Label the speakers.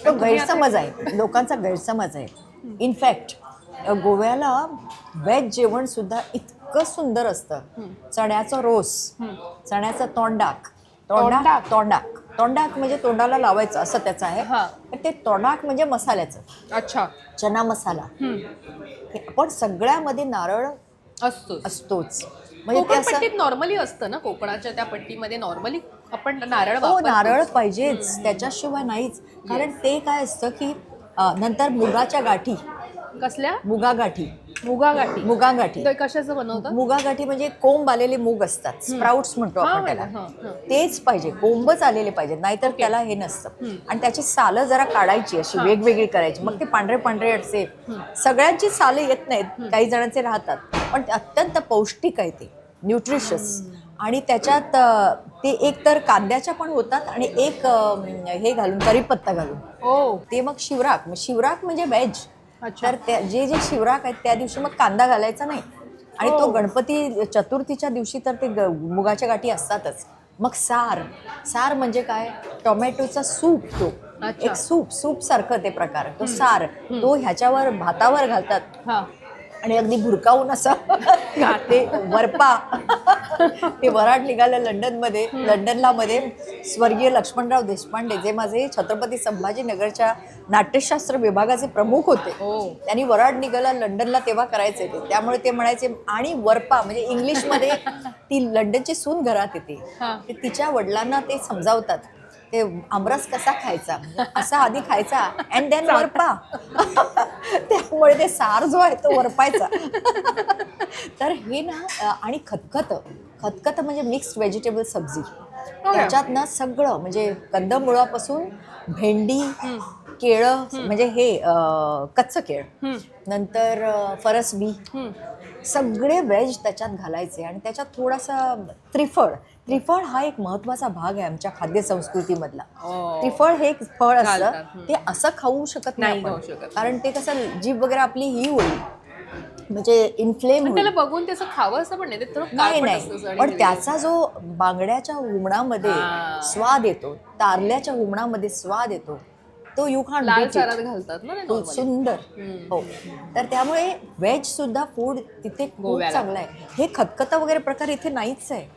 Speaker 1: तो गैरसमज आहे, लोकांचा गैरसमज आहे. इनफॅक्ट गोव्याला व्हेज जेवण सुद्धा इतकं सुंदर असतं. चण्याचा रोस, चण्याचा तोंडाक, तोंडाक तोंडाक तोंडाक म्हणजे तोंडाला लावायचं असं त्याचं आहे. पण ते तोंडाक म्हणजे मसाल्याचं.
Speaker 2: अच्छा.
Speaker 1: चना मसाला. पण सगळ्यामध्ये नारळ असतोच. म्हणजे ते असं
Speaker 2: पट्टीत नॉर्मली असतं ना, कोकणाच्या त्या पट्टीमध्ये नॉर्मली आपण नारळ
Speaker 1: हो,
Speaker 2: वापरतो.
Speaker 1: नारळ पाहिजेच, त्याच्याशिवाय नाहीच. कारण ते काय असतं की नंतर मुगाच्या गाठी,
Speaker 2: कसल्या?
Speaker 1: मुगागाठी,
Speaker 2: मुगागाठी.
Speaker 1: मुगागाठी
Speaker 2: ते कशाचं बनवतात?
Speaker 1: मुगागाठी म्हणजे कोंब आलेले मूग असतात, स्प्राउट्स म्हणतो आपण त्याला. तेच पाहिजे, कोंबच आलेले पाहिजेत, नाहीतर त्याला हे नसतं. आणि त्याची सालं जरा काढायची, अशी वेगवेगळी करायची, मग ते पांढरे पांढरे असे. सगळ्यांची सालं येत नाहीत, काही जणांचे राहतात, पण ते अत्यंत पौष्टिक आहे, ते न्यूट्रिशियस. आणि त्याच्यात ते एक तर कांद्याच्या पण होतात आणि एक हे घालून, करीपत्ता घालून. ते मग शिवराक. शिवराक म्हणजे व्हेज. तर जे जे शिवराक आहेत त्या दिवशी मग कांदा घालायचा नाही. आणि तो गणपती चतुर्थीच्या दिवशी तर ते मुगाच्या गाठी असतातच. मग सार म्हणजे काय, टोमॅटोचा सूप. तो एक सूप सारखं ते प्रकार, तो सार, तो ह्याच्यावर भातावर घालतात आणि अगदी भुरकावून असं ते वरपा. ते वराड निघालं लंडनला मध्ये. स्वर्गीय लक्ष्मणराव देशपांडे, जे माझे छत्रपती संभाजीनगरच्या नाट्यशास्त्र विभागाचे प्रमुख होते, त्यांनी वराड निघाला लंडनला तेव्हा करायचे ते. त्यामुळे ते म्हणायचे, आणि वरपा म्हणजे इंग्लिशमध्ये ती लंडनची सून घरात येते, तिच्या वडिलांना ते समजावतात, ते आमरस कसा खायचा, असा आधी खायचा अँड देन वरपा. त्यामुळे ते सार जो आहे तो वरपायचा. तर हे ना, आणि खतखत म्हणजे मिक्स्ड व्हेजिटेबल सब्जी. त्याच्यात ना सगळं म्हणजे कंदमुळापासून भेंडी, केळं म्हणजे हे कच्चं केळ, नंतर फरसबी, सगळे व्हेज त्याच्यात घालायचे. आणि त्याच्यात थोडासा त्रिफळ हा एक महत्वाचा भाग आहे आमच्या खाद्य संस्कृतीमधला. त्रिफळ हे एक फळ असतं, ते असं खाऊ शकत नाही आपण, कारण ते कसं जीभ वगैरे आपली ही होईल, म्हणजे इन्फ्लेम
Speaker 2: त्याला बघून त्याचं खावं असं पण
Speaker 1: नाही. पण त्याचा जो बांगड्याच्या हुमणामध्ये स्वाद येतो, तारल्याच्या हुमणामध्ये स्वाद येतो, तो यू कांट बीट इट.
Speaker 2: घालतात ना
Speaker 1: खूप सुंदर. हो, तर त्यामुळे व्हेज सुद्धा फूड तिथे खूप चांगलं आहे. हे खतखता वगैरे प्रकार इथे नाहीच आहे.